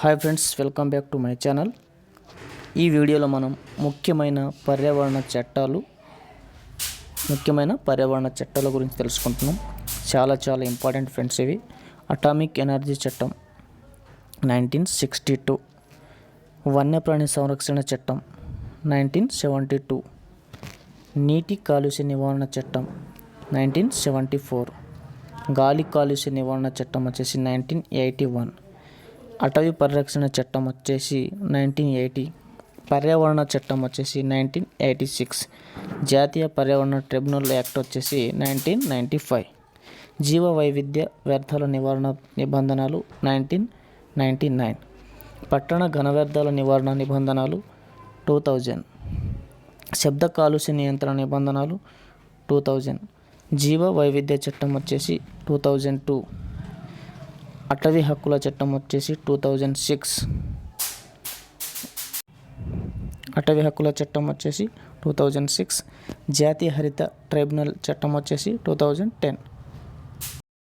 Hi friends, welcome back to my channel. ఈ వీడియోలో మనం ముఖ్యమైన పర్యావరణ చట్టాల గురించి తెలుసుకుంటున్నాం. చాలా ఇంపార్టెంట్ ఫ్రెండ్స్ ఇవి. అటామిక్ ఎనర్జీ చట్టం 1962, వన్యప్రాణి సంరక్షణ చట్టం 1972, నీటి కాలుష్య నివారణ చట్టం 1974, గాలి కాలుష్య నివారణ చట్టం వచ్చేసి 1981, అటవీ పరిరక్షణ చట్టం వచ్చేసి 1980, పర్యావరణ చట్టం వచ్చేసి 1986, జాతీయ పర్యావరణ ట్రిబ్యునల్ యాక్ట్ వచ్చేసి 1995, జీవ వైవిధ్య వ్యర్థాల నివారణ నిబంధనలు 1999, పట్టణ ఘన వ్యర్థాల నివారణ నిబంధనలు 2000, శబ్ద కాలుష్య నియంత్రణ నిబంధనలు 2000, జీవ వైవిధ్య చట్టం వచ్చేసి 2002, అటవీ హక్కుల చట్టం వచ్చేసి 2006, జాతీయ హరిత ట్రైబ్యునల్ చట్టం వచ్చేసి 2010.